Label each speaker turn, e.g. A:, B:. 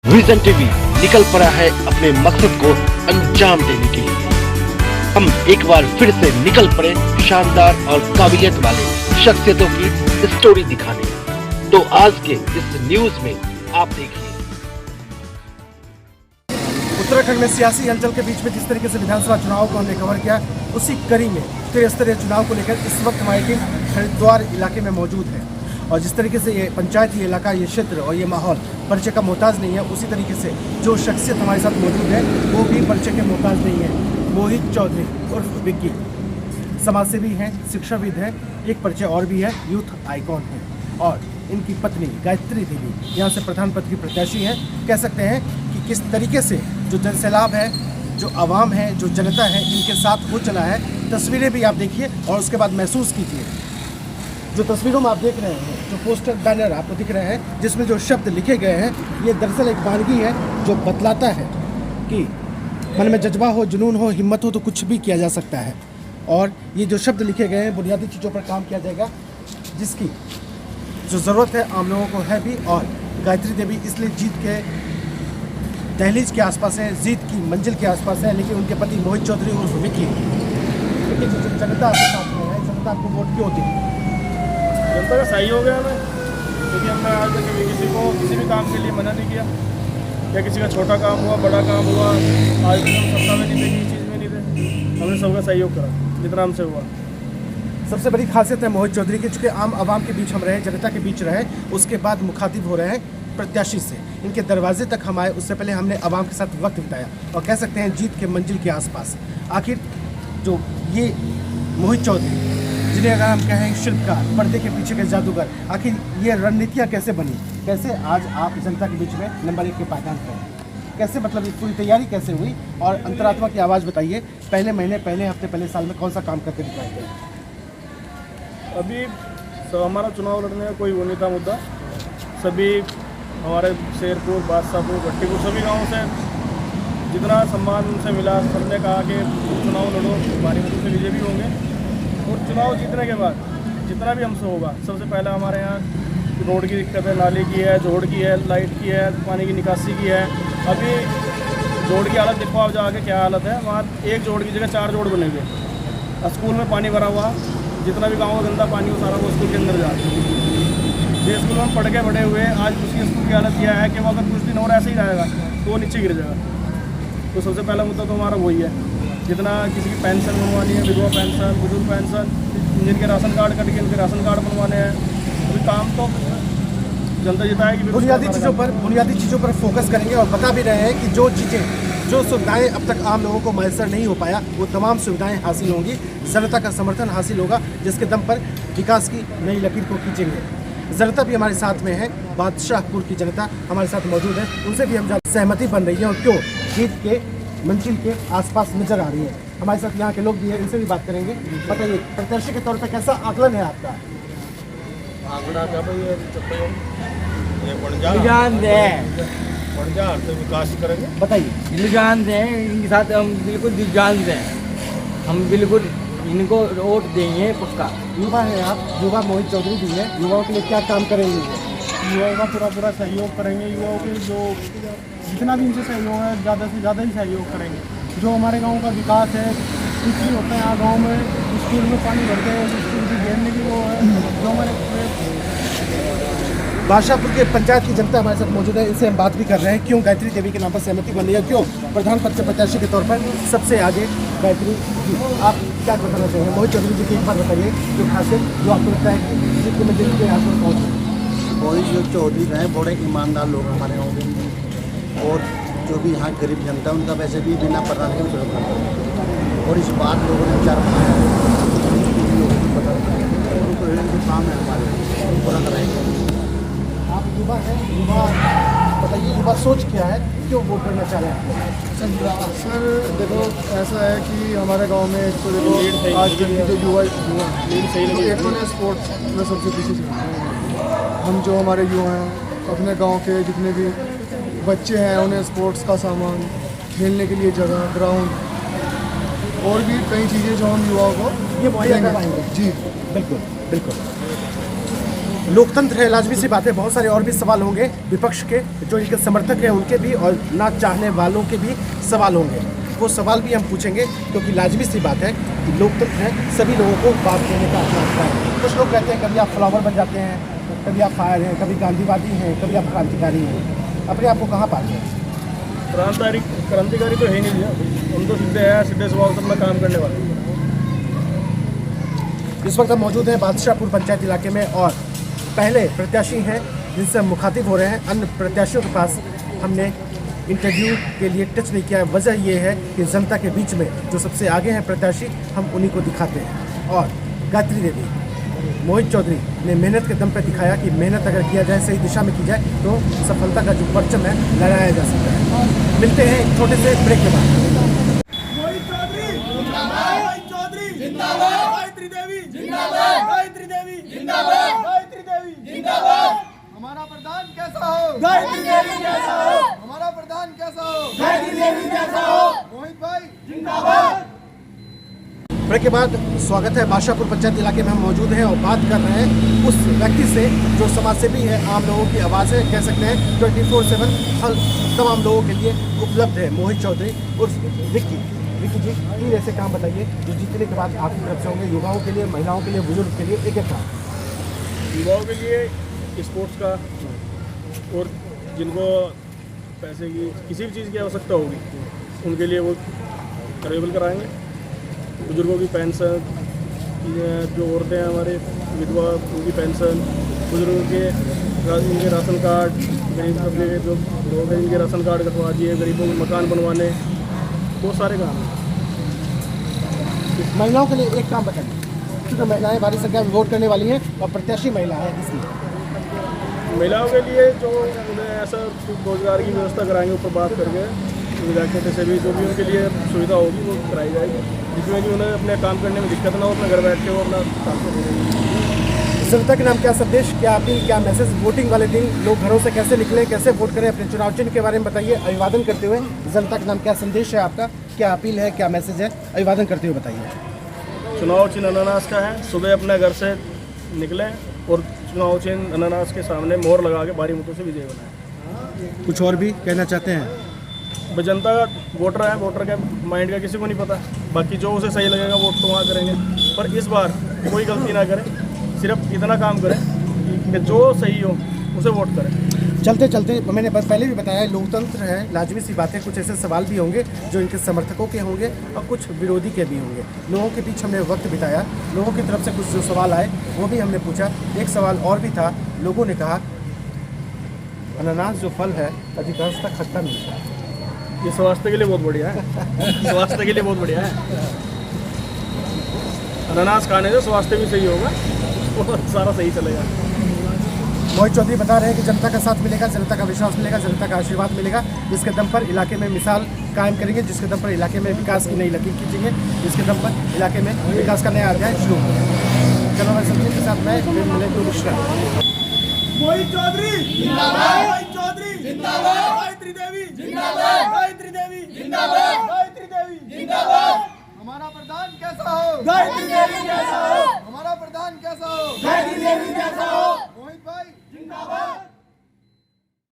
A: Vision TV निकल पड़ा है अपने मकसद को अंजाम देने के लिए। हम एक बार फिर से निकल पड़े शानदार और काबिलियत वाले शख्सियतों की स्टोरी दिखाने। तो आज के इस न्यूज में आप देखिए
B: उत्तराखंड में सियासी हलचल के बीच में जिस तरीके से विधानसभा चुनाव को हमने कवर किया, उसी कड़ी में त्रिस्तरीय चुनाव को लेकर इस वक्त हमारी टीम हरिद्वार इलाके में मौजूद है। और जिस तरीके से ये पंचायत, ये इलाका, ये क्षेत्र और ये माहौल परिचय का मोहताज नहीं है, उसी तरीके से जो शख्सियत हमारे साथ मौजूद है वो भी परिचय के मोहताज नहीं है। मोहित चौधरी उर्फ विक्की समाजसेवी हैं, शिक्षाविद हैं, एक परिचय और भी है, यूथ आइकॉन है। और इनकी पत्नी गायत्री देवी यहाँ से प्रधान पद की प्रत्याशी हैं। कह सकते हैं कि किस तरीके से जो जनसैलाब है, जो आवाम है, जो जनता है, इनके साथ हो चला है। तस्वीरें भी आप देखिए और उसके बाद महसूस कीजिए। जो तस्वीरों में आप देख रहे हैं, जो पोस्टर बैनर आपको दिख रहे हैं, जिसमें जो शब्द लिखे गए हैं, ये दरअसल एक वानगी है जो बतलाता है कि मन में जज्बा हो, जुनून हो, हिम्मत हो तो कुछ भी किया जा सकता है। और ये जो शब्द लिखे गए हैं, बुनियादी चीज़ों पर काम किया जाएगा, जिसकी जो ज़रूरत है आम लोगों को है भी। और गायत्री देवी इसलिए जीत के दहलीज के आसपास है, जीत की मंजिल के आसपास है, लेकिन उनके पति मोहित चौधरी उर्फ विक्की जो जनता आपके साथ में है, जनता आपको वोट क्यों होती है?
C: जनता का सहयोग है हमें, क्योंकि हमने आज तक कभी किसी को किसी भी काम के लिए मना नहीं किया। या किसी का छोटा काम हुआ, बड़ा काम हुआ, आज तक हम सत्ता में नहीं थे, किसी चीज़ में नहीं थे, हमने सबका सहयोग करा जितना हमसे हुआ।
B: सबसे बड़ी खासियत है मोहित चौधरी की, चूँकि आम आवाम के बीच हम रहे, जनता के बीच रहे, उसके बाद मुखातिब हो रहे हैं प्रत्याशी से। इनके दरवाजे तक हम आए, उससे पहले हमने आवाम के साथ वक्त बिताया और कह सकते हैं जीत के मंजिल के आसपास। आखिर जो ये मोहित चौधरी, जिन्हें अगर हम कहें शिल्पकार, पर्दे के पीछे के जादूगर, आखिर ये रणनीतियाँ कैसे बनी, कैसे आज आप जनता के बीच में नंबर 1 के पायदान पर हैं, कैसे मतलब ये पूरी तैयारी कैसे हुई? और अंतरात्मा की आवाज़ बताइए, पहले महीने, पहले हफ्ते, पहले साल में कौन सा काम करके दिखाएंगे?
C: अभी हमारा चुनाव लड़ने का कोई वो नहीं था मुद्दा। सभी हमारे शेरपुर, बादशाहपुर, भट्टीपुर, सभी गाँव से जितना सम्मान उनसे मिला, सबने कहा कि चुनाव लड़ो, भारी मतों से विजय भी होंगे। और चुनाव जीतने के बाद जितना भी हमसे होगा, सबसे पहले हमारे यहाँ रोड की दिक्कत है, नाली की है, जोड़ की है, लाइट की है, पानी की निकासी की है। अभी जोड़ की हालत देखो आप जाके क्या हालत है, वहाँ एक जोड़ की जगह 4 जोड़ बने हुए। स्कूल में पानी भरा हुआ, जितना भी गाँव का गंदा पानी हो सारा वो स्कूल के अंदर जा रहा है। जिस स्कूल में पढ़ के बड़े हुए, आज उसकी स्कूल की हालत यह है कि वो अगर कुछ दिन और ऐसे ही रहेगा तो वो नीचे गिर जाएगा। तो सबसे पहला मुद्दा तो हमारा वही है। जितना किसी की पेंशन बनवानी है, विधवा पेंशन, बुजुर्ग पेंशन, जिनके राशन कार्ड कट गए उनके राशन कार्ड बनवाने हैं। अभी काम तो जनता जिताएगी।
B: बुनियादी चीज़ों पर फोकस करेंगे और बता भी रहे हैं कि जो चीज़ें, जो सुविधाएं अब तक आम लोगों को मैसर नहीं हो पाया, वो तमाम सुविधाएं हासिल होंगी, जनता का समर्थन हासिल होगा, जिसके दम पर विकास की नई लकीर को खींचेंगे। जनता भी हमारे साथ में है, बादशाहपुर की जनता हमारे साथ मौजूद है, उनसे भी हम ज़्यादा सहमति बन रही है और क्यों जीत के मंजिल के आसपास नजर आ रही है। हमारे साथ यहाँ के लोग भी हैं, इनसे भी बात करेंगे। बताइए, प्रत्याशी के तौर पर कैसा आकलन है आपका?
C: आंकड़ा क्या भाई से विकास करेंगे,
B: बताइए।
D: दिलजान दें इनके साथ, हम बिल्कुल दिलजान दें, हम बिल्कुल इनको वोट देंगे पक्का।
B: युवा है आप, युवा मोहित चौधरी भी है, युवाओं के लिए क्या काम करेंगे?
C: युवाओं का पूरा सहयोग करेंगे। युवाओं के जो जितना भी इनसे सहयोग है, ज़्यादा से ज़्यादा ही सहयोग करेंगे। जो हमारे गांव का विकास है, कुछ भी होता है यहाँ गांव में, स्कूल में पानी भरते हैं, स्कूल की घेरने की वो है, जो हमारे
B: बादशाहपुर के पंचायत की जनता हमारे साथ मौजूद है, इनसे हम बात भी कर रहे हैं। क्यों गायत्री देवी के नाम पर सहमति बन रही है, क्यों प्रधान पद से प्रत्याशी के तौर पर सबसे आगे गायत्री जी? आप क्या बताना चाहेंगे मोहित चौधरी जी की? एक बार बताइए जो खासियत जो आपको लगता है कि जीत के मंजिल के आसपास पहुँचे।
E: मोहित चौधरी रहे बड़े ईमानदार लोग हमारे गाँव के, और जो भी यहाँ गरीब जनता उनका वैसे भी बिना प्रधान के विरोध करते हैं। और इस बात लोगों ने विचार बनाया काम है हमारे पूरा कराएंगे।
B: आप युवा हैं, युवा बताइए, युवा सोच क्या है, क्यों वोट करना चाह रहे हैं?
C: सर देखो, ऐसा है कि हमारे गांव में एक तो देखो आज के जो युवा एक तो स्पोर्ट्स में सबसे पीछे चलते। हम जो हमारे युवा हैं, अपने गांव के जितने भी बच्चे हैं, उन्हें स्पोर्ट्स का सामान, खेलने के लिए जगह, ग्राउंड और भी कई चीज़ें जो हम युवाओं को
B: ये मुहैया करवाएंगे।
C: जी
B: बिल्कुल बिल्कुल। लोकतंत्र है, लाजमी सी बात है। बहुत सारे और भी सवाल होंगे विपक्ष के, जो इनके समर्थक हैं उनके भी, और ना चाहने वालों के भी सवाल होंगे। वो सवाल भी हम पूछेंगे, क्योंकि लाजमी सी बात है कि लोकतंत्र है, सभी लोगों को बात देने का अपना अधिकार है। कुछ लोग कहते हैं कभी आप फ्लावर बन जाते हैं, कभी आप फायर हैं, कभी गांधीवादी हैं, कभी आप क्रांतिकारी हैं। अपने आप को कहाँ पाते हैं?
C: क्रांतिकारी तो है ही नहीं भैया, हम तो सीधे स्वभाव से अपना काम करने वाले।
B: इस वक्त हम मौजूद हैं बादशाहपुर पंचायत इलाके में, और पहले प्रत्याशी हैं जिनसे हम मुखातिब हो रहे हैं। अन्य प्रत्याशियों के पास हमने इंटरव्यू के लिए टच नहीं किया। वजह यह है कि जनता के बीच में जो सबसे आगे हैं प्रत्याशी, हम उन्हीं को दिखाते हैं। और गायत्री देवी, मोहित चौधरी ने मेहनत के दम पर दिखाया कि मेहनत अगर किया जाए, सही दिशा में की जाए, तो सफलता का जो परचम है लहराया जा सकता है। मिलते हैं एक छोटे से ब्रेक के बाद।
C: मोहित चौधरी जिंदाबाद, मोहित चौधरी जिंदाबाद, गायत्री देवी जिंदाबाद, गायत्री देवी जिंदाबाद, गायत्री देवी जिंदाबाद। हमारा प्रधान कैसा हो? गायत्री देवी कैसा हो? हमारा प्रधान कैसा हो? गायत्री देवी कैसा हो? मोहित भाई जिंदाबाद।
B: ब्रेक के बाद स्वागत है। बादशाहपुर पंचायत इलाके में हम मौजूद हैं और बात कर रहे हैं उस व्यक्ति से जो समाजसेवी है, आम लोगों की आवाज़ है, कह सकते हैं 24/7 हर तमाम लोगों के लिए उपलब्ध है। मोहित चौधरी उर्फ विक्की जी, 3 ऐसे काम बताइए जो जीतने के बाद आपकी तरफ से होंगे, युवाओं के लिए, महिलाओं के लिए, बुजुर्ग के लिए, एक एक काम।
C: युवाओं के लिए स्पोर्ट्स का, और जिनको पैसे की किसी भी चीज़ की आवश्यकता होगी उनके लिए वो अवेलेबल कराएंगे। बुजुर्गों की पेंशन, जो औरतें हैं हमारे विधवा, उनकी पेंशन, बुजुर्गों के उनके राशन कार्ड, गरीब तबके के जो लोग हैं इनके राशन कार्ड कटवा दिए, गरीबों को मकान बनवाने, बहुत सारे काम हैं।
B: महिलाओं के लिए एक काम बताइए, क्योंकि महिलाएं भारी संख्या में वोट करने वाली हैं और प्रत्याशी महिला है, इसलिए
C: महिलाओं के लिए जो उन्हें ऐसा रोजगार की व्यवस्था कराएंगे, ऊपर बात करके विधायक से भी जो भी उनके लिए सुविधा होगी वो कराई जाएगी, जिसमें कि उन्हें अपने काम करने में दिक्कत ना हो, अपने घर बैठ के वो अपना काम करेंगे।
B: जनता के नाम क्या संदेश, क्या अपील, क्या मैसेज? वोटिंग वाले दिन लोग घरों से कैसे निकलें, कैसे वोट करें, अपने चुनाव चिन्ह के बारे में बताइए। अभिवादन करते हुए जनता के नाम क्या संदेश है आपका, क्या अपील है, क्या मैसेज है? अभिवादन करते हुए बताइए।
C: चुनाव चिन्ह अनानास का है, सुबह अपने घर से निकलें और चुनाव चिन्ह अनानास के सामने मोहर लगा के भारी मतों से विजय बनाएं।
B: कुछ और भी कहना चाहते हैं?
C: जनता का वोटर है, वोटर के माइंड का किसी को नहीं पता, बाकी जो उसे सही लगेगा वोट तो वहाँ करेंगे, पर इस बार कोई गलती ना करें, सिर्फ इतना काम करें कि जो सही हो उसे वोट करें।
B: चलते चलते मैंने पहले भी बताया, लोकतंत्र है, लाजमी सी बात है। कुछ ऐसे सवाल भी होंगे जो इनके समर्थकों के होंगे और कुछ विरोधी के भी होंगे। लोगों के बीच हमने वक्त बिताया, लोगों की तरफ से कुछ जो सवाल आए वो भी हमने पूछा। एक सवाल और भी था, लोगों ने कहा अनानास जो फल है अधिकांश तक खट्टा मिलता है।
C: ये स्वास्थ्य के लिए बहुत बढ़िया है, स्वास्थ्य के लिए बहुत बढ़िया है। अनानास खाने से स्वास्थ्य भी सही होगा और सारा सही चलेगा।
B: मोहित चौधरी बता रहे हैं कि जनता का साथ मिलेगा, जनता का विश्वास मिलेगा, जनता का आशीर्वाद मिलेगा, जिसके दम पर इलाके में मिसाल कायम करेंगे, जिसके दम पर इलाके में विकास की नई लकीर खींचेंगे, जिसके दम पर इलाके में विकास का नया अध्याय शुरू होगा। जनरल संजीव के साथ मैं मिले मिश्रा।
C: मोहित चौधरी जिंदाबाद, मोहित चौधरी जिंदाबाद, गायत्री देवी जिंदाबाद, गायत्री देवी जिंदाबाद, गायत्री देवी जिंदाबाद। हमारा प्रधान कैसा हो? गायत्री देवी कैसा